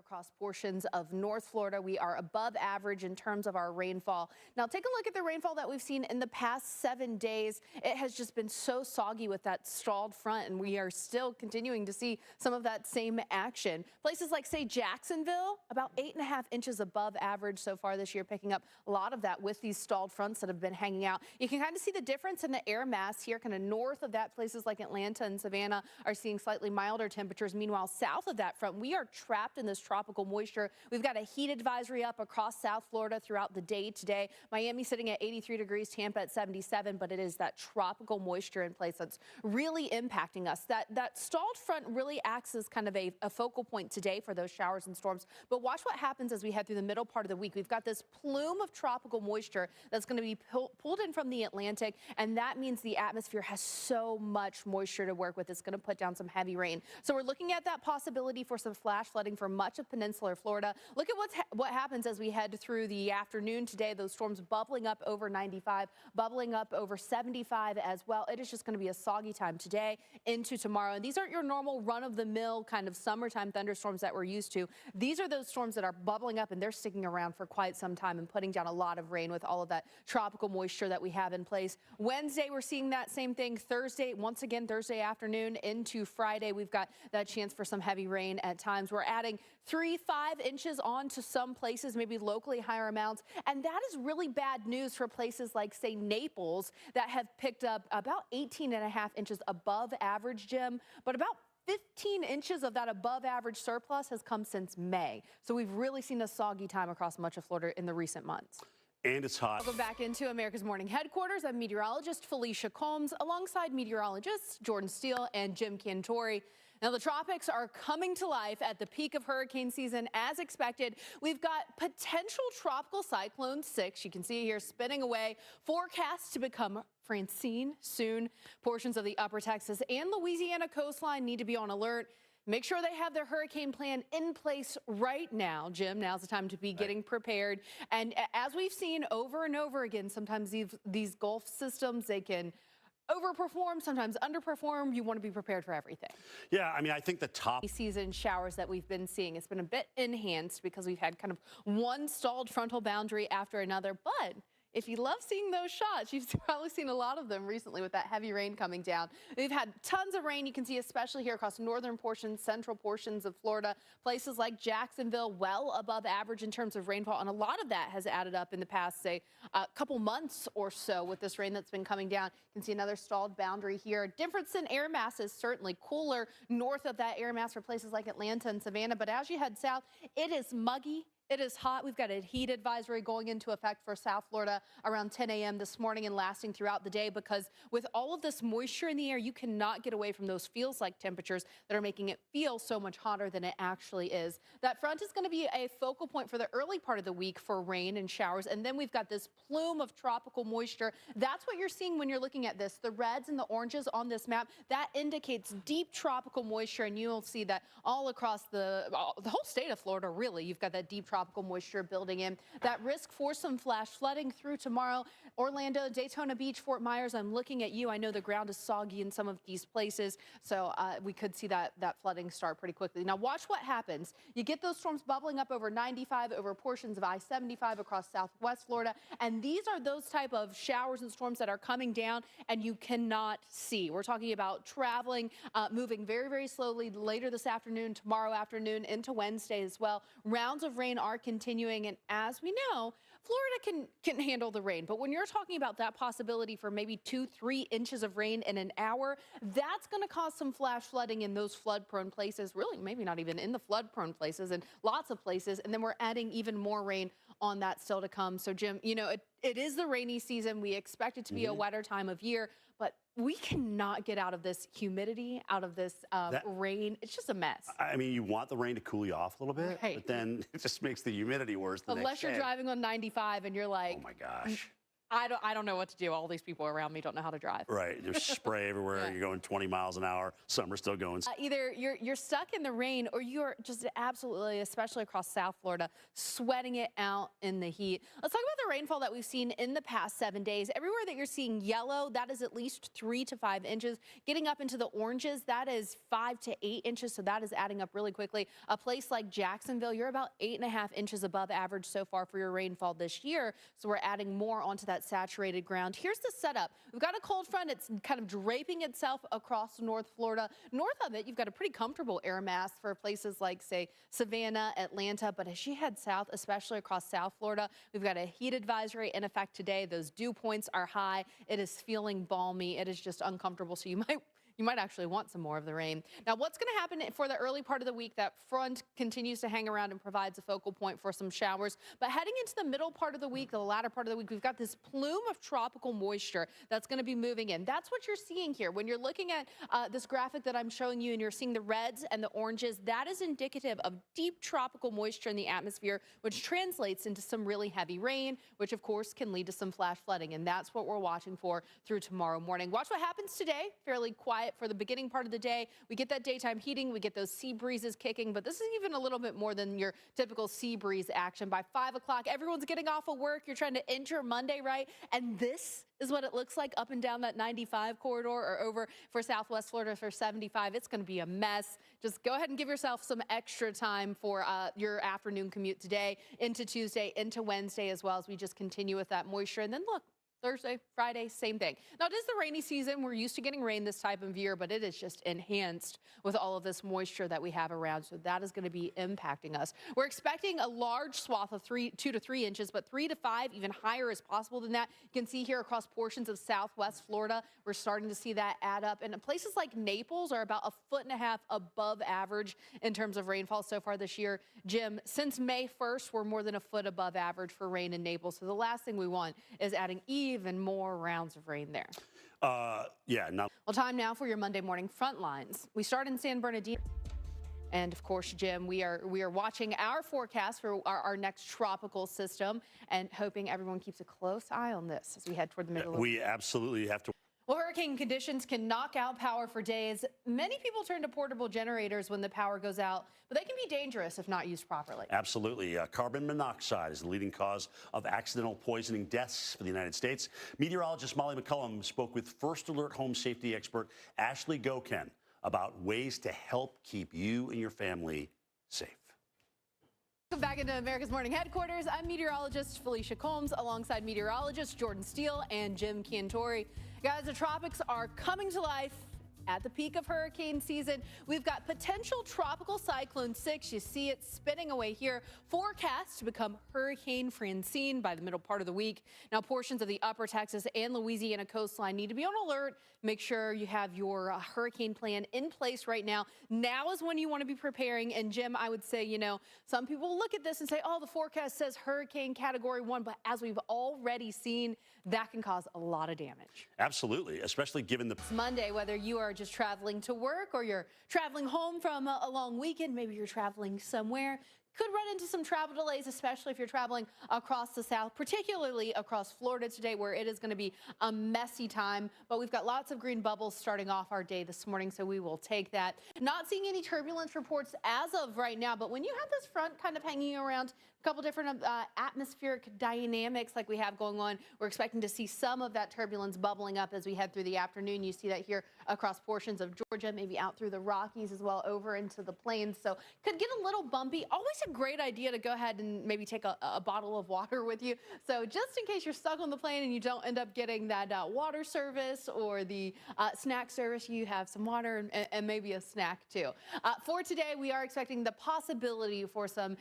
across portions of North Florida. We are above average in terms of our rainfall. Now take a look at the rainfall that we've seen in the past 7 days. It has just been so soggy with that stalled front, and we are still continuing to see some of that same action. Places like, say, Jacksonville, about 8.5 inches above average so far this year, picking up a lot of that with these stalled fronts that have been hanging out. You can kind of see the difference in the air mass here, kind of north of that. Places like Atlanta and Savannah are seeing slightly milder temperatures. Meanwhile, south of that front, we are trapped in this tropical moisture. We've got a heat advisory up across South Florida throughout the day today. Miami sitting at 83 degrees, Tampa at 77, but it is that tropical moisture in place that's really impacting us. That stalled front really acts as kind of a focal point today for those showers and storms. But watch what happens as we head through the middle part of the week. We've got this plume of tropical moisture that's going to be pulled in from the Atlantic, and that means the atmosphere has so much moisture to work with. It's going to put down some heavy rain. So we're looking at that possibility for some flash flooding for much of peninsular Florida. Look at what happens as we head through the afternoon today. Those storms bubbling up over 95, bubbling up over 75 as well. It is just going to be a soggy time today into tomorrow. And these aren't your normal run-of-the-mill kind of summertime thunderstorms that we're used to. These are those storms that are bubbling up, and they're sticking around for quite some time and putting down a lot of rain with all of that tropical moisture that we have in place. Wednesday, we're seeing that same thing. Thursday, once again, Thursday afternoon into Friday, we've got that chance for some heavy rain at times. We're adding 3-5 inches on to some places, maybe locally higher amounts. And that is really bad news for places like, say, Naples, that have picked up about 18.5 inches above average, Jim, but about 15 inches of that above average surplus has come since May. So we've really seen a soggy time across much of Florida in the recent months. And it's hot. Welcome back into America's Morning Headquarters. I'm meteorologist Felicia Combs, alongside meteorologists Jordan Steele and Jim Cantori. Now, the tropics are coming to life at the peak of hurricane season as expected. We've got potential tropical cyclone 6. You can see here spinning away, forecast to become Francine soon. Portions of the upper Texas and Louisiana coastline need to be on alert. Make sure they have their hurricane plan in place right now. Jim, now's the time to be getting prepared. And as we've seen over and over again, sometimes these Gulf systems, they can overperform, sometimes underperform. You want to be prepared for everything. Yeah, I mean, I think the top season showers that we've been seeing, it's been a bit enhanced because we've had kind of one stalled frontal boundary after another. But if you love seeing those shots, you've probably seen a lot of them recently with that heavy rain coming down. We've had tons of rain. You can see especially here across northern portions, central portions of Florida, places like Jacksonville, well above average in terms of rainfall. And a lot of that has added up in the past, say, couple months or so with this rain that's been coming down. You can see another stalled boundary here. Difference in air mass is certainly cooler north of that air mass for places like Atlanta and Savannah. But as you head south, it is muggy. It is hot. We've got a heat advisory going into effect for South Florida around 10 a.m. this morning and lasting throughout the day, because with all of this moisture in the air, you cannot get away from those feels-like temperatures that are making it feel so much hotter than it actually is. That front is going to be a focal point for the early part of the week for rain and showers, and then we've got this plume of tropical moisture. That's what you're seeing when you're looking at this. The reds and the oranges on this map, that indicates deep tropical moisture, and you'll see that all across the whole state of Florida, really. You've got that deep tropical moisture building in. That risk for some flash flooding through tomorrow. Orlando, Daytona Beach, Fort Myers, I'm looking at you. I know the ground is soggy in some of these places, so we could see that flooding start pretty quickly. Now watch what happens. You get those storms bubbling up over 95, over portions of I-75 across southwest Florida, and these are those type of showers and storms that are coming down and you cannot see. We're talking about traveling, moving very, very slowly later this afternoon, tomorrow afternoon, into Wednesday as well. Rounds of rain are continuing, and as we know, Florida can handle the rain. But when you're talking about that possibility for maybe 2-3 inches of rain in an hour, that's going to cause some flash flooding in those flood-prone places, really maybe not even in the flood-prone places, and lots of places. And then we're adding even more rain on that still to come. So, Jim, you know, it is the rainy season. We expect it to be a wetter time of year, but we cannot get out of this humidity, out of this rain. It's just a mess. I mean, you want the rain to cool you off a little bit, but then it just makes the humidity worse the next day. Unless you're driving on 95 and you're like, oh my gosh. I don't know what to do. All these people around me don't know how to drive. Right. There's spray everywhere. Yeah. You're going 20 miles an hour. Some are still going. Either you're stuck in the rain or you're just absolutely, especially across South Florida, sweating it out in the heat. Let's talk about the rainfall that we've seen in the past 7 days. Everywhere that you're seeing yellow, that is at least 3 to 5 inches. Getting up into the oranges, that is 5 to 8 inches. So that is adding up really quickly. A place like Jacksonville, you're about 8.5 inches above average so far for your rainfall this year. So we're adding more onto that saturated ground. Here's the setup. We've got a cold front. It's kind of draping itself across North Florida. North of it, you've got a pretty comfortable air mass for places like, say, Savannah, Atlanta. But as you head south, especially across South Florida, we've got a heat advisory in effect today. Those dew points are high. It is feeling balmy. It is just uncomfortable. So you might actually want some more of the rain. Now, what's going to happen for the early part of the week? That front continues to hang around and provides a focal point for some showers. But heading into the middle part of the week, the latter part of the week, we've got this plume of tropical moisture that's going to be moving in. That's what you're seeing here. When you're looking at this graphic that I'm showing you and you're seeing the reds and the oranges, that is indicative of deep tropical moisture in the atmosphere, which translates into some really heavy rain, which of course can lead to some flash flooding. And that's what we're watching for through tomorrow morning. Watch what happens today. Fairly quiet for the beginning part of the day. We get that daytime heating, we get those sea breezes kicking, but this is even a little bit more than your typical sea breeze action. By 5 o'clock, everyone's getting off of work. You're trying to enter Monday, right? And this is what it looks like up and down that 95 corridor or over for Southwest Florida for 75. It's going to be a mess. Just go ahead and give yourself some extra time for your afternoon commute today into Tuesday, into Wednesday, as well as we just continue with that moisture. And then look, Thursday, Friday, same thing. Now, it is the rainy season. We're used to getting rain this type of year, but it is just enhanced with all of this moisture that we have around. So that is going to be impacting us. We're expecting a large swath of 2 to 3 inches, but 3 to 5, even higher is possible than that. You can see here across portions of Southwest Florida, we're starting to see that add up. And places like Naples are about 1.5 feet above average in terms of rainfall so far this year. Jim, since May 1st, we're more than a foot above average for rain in Naples. So the last thing we want is adding even more rounds of rain there. Yeah. Not Well, time now for your Monday morning front lines. We start in San Bernardino. And of course, Jim, we are watching our forecast for our next tropical system and hoping everyone keeps a close eye on this as we head toward the middle of the week. We absolutely have to. Well, hurricane conditions can knock out power for days. Many people turn to portable generators when the power goes out, but they can be dangerous if not used properly. Absolutely. Carbon monoxide is the leading cause of accidental poisoning deaths for the United States. Meteorologist Molly McCullum spoke with First Alert home safety expert Ashley Goken about ways to help keep you and your family safe. Welcome back into America's Morning Headquarters. I'm meteorologist Felicia Combs alongside meteorologist Jordan Steele and Jim Cantori. Guys, the tropics are coming to life at the peak of hurricane season. We've got potential tropical cyclone 6. You see it spinning away here. Forecast to become Hurricane Francine by the middle part of the week. Now, portions of the upper Texas and Louisiana coastline need to be on alert. Make sure you have your hurricane plan in place right now. Now is when you want to be preparing. And Jim, I would say, some people look at this and say, oh, the forecast says hurricane category 1. But as we've already seen, that can cause a lot of damage. Absolutely, especially given the Monday, whether you are just traveling to work or you're traveling home from a long weekend, maybe you're traveling somewhere, could run into some travel delays, especially if you're traveling across the south, particularly across Florida today, where it is going to be a messy time. But we've got lots of green bubbles starting off our day this morning, so we will take that. Not seeing any turbulence reports as of right now, but when you have this front kind of hanging around, a couple different atmospheric dynamics like we have going on, we're expecting to see some of that turbulence bubbling up as we head through the afternoon. You see that here across portions of Georgia, maybe out through the Rockies as well, over into the plains. So could get a little bumpy. Always a great idea to go ahead and maybe take a bottle of water with you. So just in case you're stuck on the plane and you don't end up getting that water service or the snack service, you have some water and maybe a snack too. For today, we are expecting the possibility for some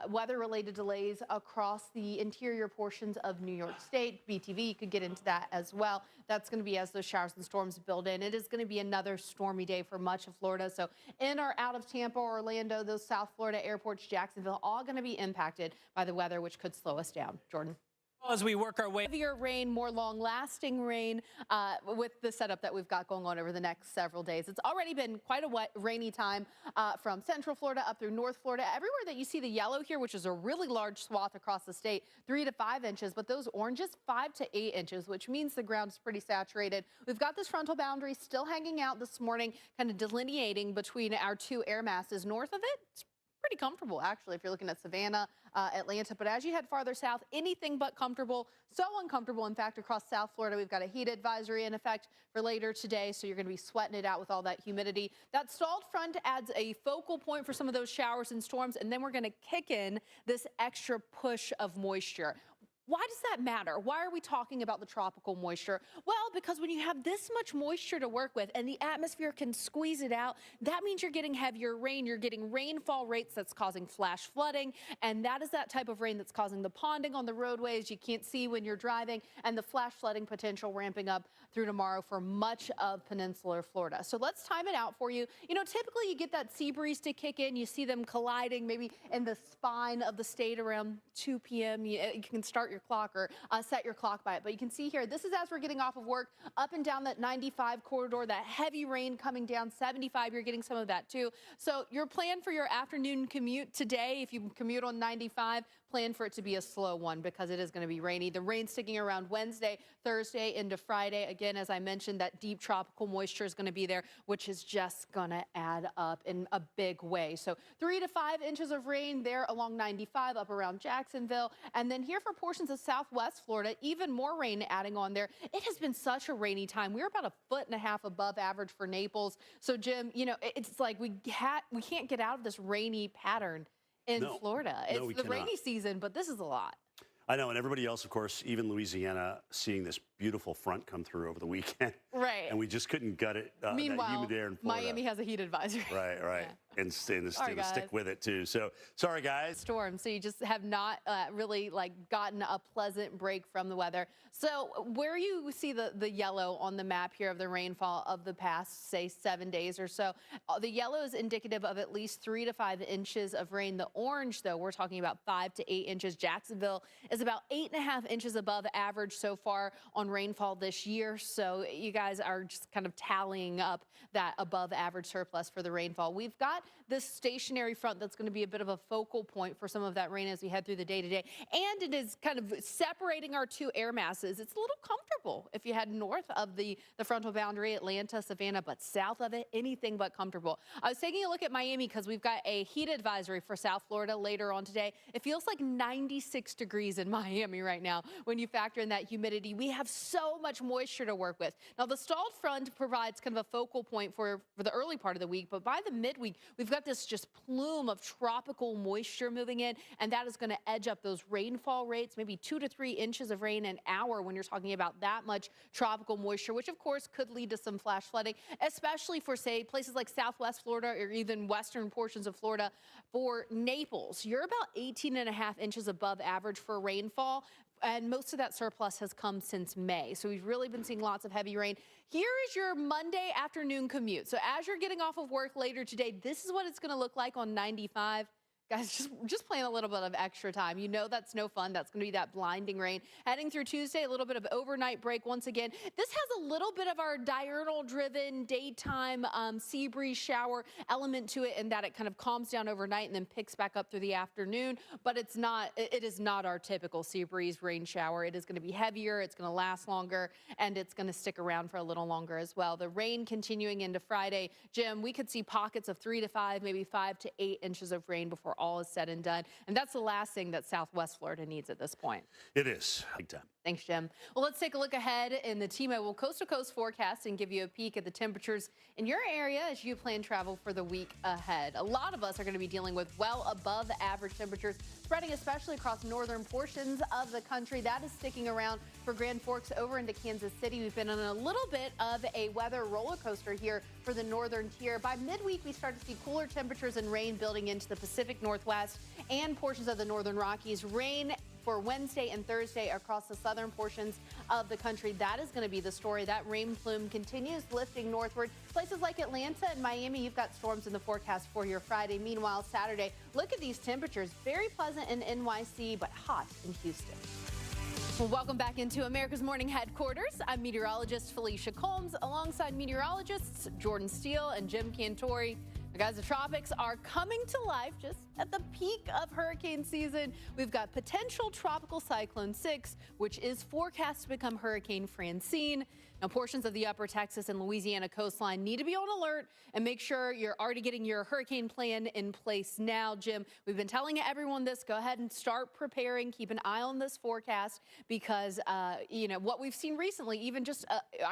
weather-related delays across the interior portions of New York State. BTV could get into that as well. That's going to be as those showers and storms build in. It is going to be another stormy day for much of Florida. So in or out of Tampa, Orlando, those South Florida airports, Jacksonville, all going to be impacted by the weather, which could slow us down. Jordan. As we work our way. Heavier rain, more long-lasting rain with the setup that we've got going on over the next several days. It's already been quite a wet, rainy time from Central Florida up through North Florida. Everywhere that you see the yellow here, which is a really large swath across the state, 3 to 5 inches, but those oranges 5 to 8 inches, which means the ground is pretty saturated. We've got this frontal boundary still hanging out this morning, kind of delineating between our two air masses. North of it, it's pretty comfortable, actually, if you're looking at Savannah, Atlanta. But as you head farther south, anything but comfortable. So uncomfortable, in fact, across South Florida. We've got a heat advisory in effect for later today, so you're going to be sweating it out with all that humidity. That stalled front adds a focal point for some of those showers and storms, and then we're going to kick in this extra push of moisture. Why does that matter? Why are we talking about the tropical moisture? Well, because when you have this much moisture to work with and the atmosphere can squeeze it out, that means you're getting heavier rain. You're getting rainfall rates that's causing flash flooding. And that is that type of rain that's causing the ponding on the roadways you can't see when you're driving, and the flash flooding potential ramping up through tomorrow for much of peninsular Florida. So let's time it out for you. You know, typically you get that sea breeze to kick in. You see them colliding maybe in the spine of the state around 2 p.m. You can start your clock or set your clock by it. But you can see here, this is as we're getting off of work, up and down that 95 corridor, that heavy rain coming down 75. You're getting some of that too. So your plan for your afternoon commute today, if you commute on 95, plan for it to be a slow one because it is going to be rainy. The rain sticking around Wednesday, Thursday into Friday. Again, as I mentioned, that deep tropical moisture is going to be there, which is just going to add up in a big way. So 3 to 5 inches of rain there along 95 up around Jacksonville. And then here for portions of Southwest Florida, even more rain adding on there. It has been such a rainy time. We're about 1.5 feet above average for Naples. So Jim, you know, it's like we can't get out of this rainy pattern in Florida. It's the rainy season, but this is a lot. I know, and everybody else, of course, even Louisiana, seeing this beautiful front come through over the weekend. Right. And we just couldn't gut it. Meanwhile, that humid air in Florida. Miami has a heat advisory. Right. Yeah. And stick with it, too. So, sorry, guys. Storm, so you just have not really gotten a pleasant break from the weather. So where you see the yellow on the map here of the rainfall of the past, say, 7 days or so, the yellow is indicative of at least 3 to 5 inches of rain. The orange, though, we're talking about 5 to 8 inches. Jacksonville is about 8.5 inches above average so far on rainfall this year. So you guys are just kind of tallying up that above average surplus for the rainfall. We've got this stationary front that's going to be a bit of a focal point for some of that rain as we head through the day today. And it is kind of separating our two air masses. It's a little comfortable if you head north of the frontal boundary, Atlanta, Savannah, but south of it, anything but comfortable. I was taking a look at Miami because we've got a heat advisory for South Florida later on today. It feels like 96 degrees in Miami right now when you factor in that humidity. We have so much moisture to work with. Now, the stalled front provides kind of a focal point for the early part of the week, but by the midweek, we've got this just plume of tropical moisture moving in, and that is going to edge up those rainfall rates, maybe 2 to 3 inches of rain an hour when you're talking about that much tropical moisture, which of course could lead to some flash flooding, especially for, say, places like Southwest Florida or even western portions of Florida. For Naples, you're about 18.5 inches above average for rainfall. And most of that surplus has come since May. So we've really been seeing lots of heavy rain. Here is your Monday afternoon commute. So as you're getting off of work later today, this is what it's going to look like on 95. Guys, just playing a little bit of extra time. You know that's no fun. That's going to be that blinding rain. Heading through Tuesday, a little bit of overnight break once again. This has a little bit of our diurnal-driven daytime sea breeze shower element to it in that it kind of calms down overnight and then picks back up through the afternoon. But it is not our typical sea breeze rain shower. It is going to be heavier, it's going to last longer, and it's going to stick around for a little longer as well. The rain continuing into Friday. Jim, we could see pockets of 3 to 5, maybe 5 to 8 inches of rain before all is said and done. And that's the last thing that Southwest Florida needs at this point. It is. Big time. Thanks, Jim. Well, let's take a look ahead in the T-Mobile coast-to-coast forecast and give you a peek at the temperatures in your area as you plan travel for the week ahead. A lot of us are going to be dealing with well above average temperatures, spreading especially across northern portions of the country. That is sticking around for Grand Forks over into Kansas City. We've been on a little bit of a weather roller coaster here for the northern tier. By midweek, we start to see cooler temperatures and rain building into the Pacific Northwest and portions of the northern Rockies. Rain for Wednesday and Thursday across the southern portions of the country. That is going to be the story. That rain plume continues lifting northward. Places like Atlanta and Miami, you've got storms in the forecast for your Friday. Meanwhile, Saturday, look at these temperatures. Very pleasant in NYC, but hot in Houston. Well, welcome back into America's Morning Headquarters. I'm meteorologist Felicia Combs alongside meteorologists Jordan Steele and Jim Cantori. Now, guys, the tropics are coming to life just at the peak of hurricane season. We've got potential tropical cyclone 6, which is forecast to become Hurricane Francine. Now, portions of the upper Texas and Louisiana coastline need to be on alert and make sure you're already getting your hurricane plan in place now. Jim, we've been telling everyone this. Go ahead and start preparing. Keep an eye on this forecast because, what we've seen recently, even just,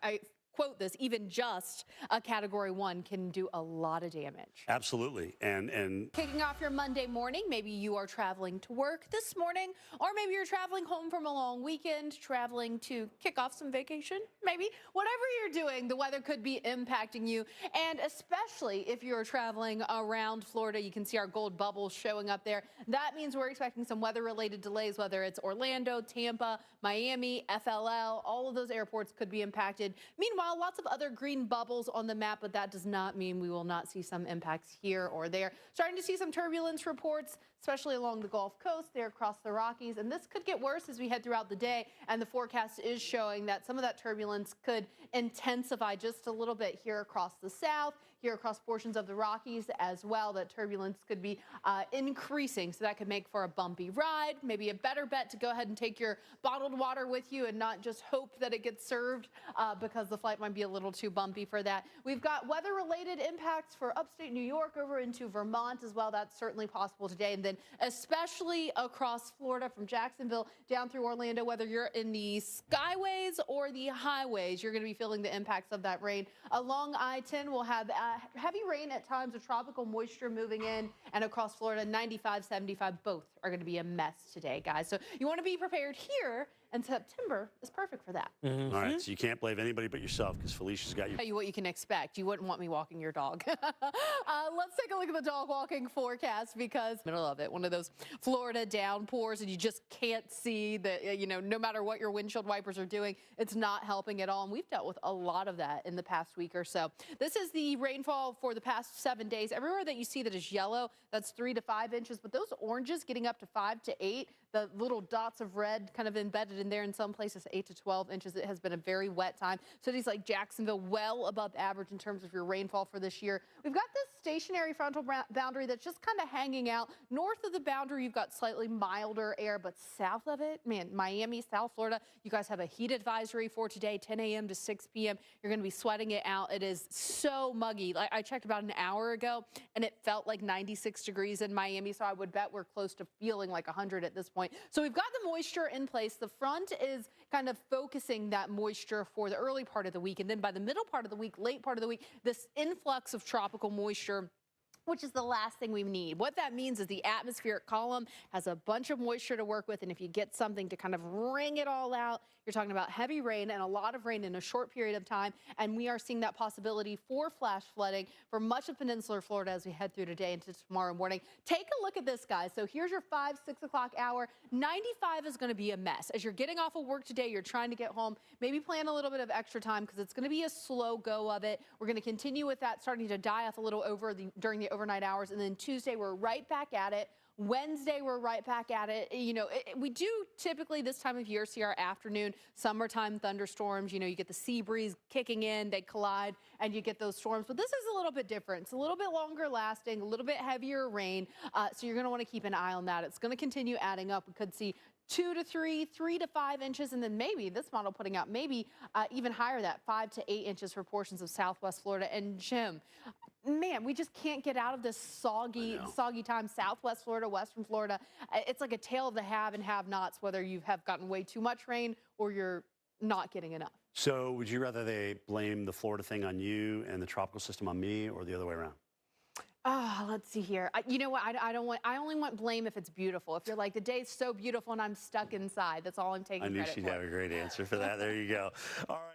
I quote this, even just a Category 1 can do a lot of damage. Absolutely. And Kicking off your Monday morning, maybe you are traveling to work this morning, or maybe you're traveling home from a long weekend, traveling to kick off some vacation, maybe. Whatever you're doing, the weather could be impacting you, and especially if you're traveling around Florida, you can see our gold bubbles showing up there. That means we're expecting some weather-related delays, whether it's Orlando, Tampa, Miami, FLL, all of those airports could be impacted. Meanwhile, lots of other green bubbles on the map, but that does not mean we will not see some impacts here or there. Starting to see some turbulence reports, especially along the Gulf Coast, there across the Rockies, and this could get worse as we head throughout the day, and the forecast is showing that some of that turbulence could intensify just a little bit here across the south, here across portions of the Rockies as well. That turbulence could be increasing, so that could make for a bumpy ride. Maybe a better bet to go ahead and take your bottled water with you and not just hope that it gets served because the flight might be a little too bumpy for that. We've got weather-related impacts for upstate New York over into Vermont as well. That's certainly possible today. And then especially across Florida from Jacksonville down through Orlando, whether you're in the skyways or the highways, you're going to be feeling the impacts of that rain. Along I-10, we'll have heavy rain at times with tropical moisture moving in, and across Florida, 95, 75, both are going to be a mess today, guys. So you want to be prepared here, and September is perfect for that. all right, so you can't blame anybody but yourself because Felicia's got you. Tell you what you can expect. You wouldn't want me walking your dog. Let's take a look at the dog walking forecast because middle of it, one of those Florida downpours, and you just can't see that, no matter what your windshield wipers are doing, it's not helping at all. And we've dealt with a lot of that in the past week or so. This is the rainfall for the past 7 days. Everywhere that you see that is yellow, that's 3 to 5 inches, but those oranges getting up to 5 to 8, the little dots of red kind of embedded in there in some places, 8 to 12 inches. It has been a very wet time. Cities like Jacksonville, well above average in terms of your rainfall for this year. We've got this stationary frontal boundary that's just kind of hanging out. North of the boundary, you've got slightly milder air, but south of it, man, Miami, South Florida, you guys have a heat advisory for today, 10 a.m. to 6 p.m. You're going to be sweating it out. It is so muggy. I checked about an hour ago, and it felt like 96 degrees in Miami, so I would bet we're close to feeling like 100 at this point. So we've got the moisture in place. The front is kind of focusing that moisture for the early part of the week, and then by the middle part of the week, late part of the week, this influx of tropical moisture, which is the last thing we need. What that means is the atmospheric column has a bunch of moisture to work with, and if you get something to kind of wring it all out, you're talking about heavy rain and a lot of rain in a short period of time, and we are seeing that possibility for flash flooding for much of peninsular Florida as we head through today into tomorrow morning. Take a look at this, guys. So here's your 5, 6 o'clock hour. 95 is going to be a mess. As you're getting off of work today, you're trying to get home, maybe plan a little bit of extra time because it's going to be a slow go of it. We're going to continue with that starting to die off a little during the overnight hours, and then Tuesday we're right back at it. Wednesday, we're right back at it. We do typically this time of year see our afternoon summertime thunderstorms. You get the sea breeze kicking in, they collide, and you get those storms. But this is a little bit different. It's a little bit longer lasting, a little bit heavier rain. So you're going to want to keep an eye on that. It's going to continue adding up. We could see 2 to 3, 3 to 5 inches, and then maybe this model putting out maybe even higher, that 5 to 8 inches for portions of Southwest Florida. And Jim, man, we just can't get out of this soggy time. Southwest Florida, Western Florida, it's like a tale of the have and have-nots, whether you have gotten way too much rain or you're not getting enough. So would you rather they blame the Florida thing on you and the tropical system on me, or the other way around? Let's see here. You know what? I only want blame if it's beautiful. If you're like, the day's so beautiful and I'm stuck inside, that's all I'm taking credit for. I knew she'd have a great answer for that. There you go. All right.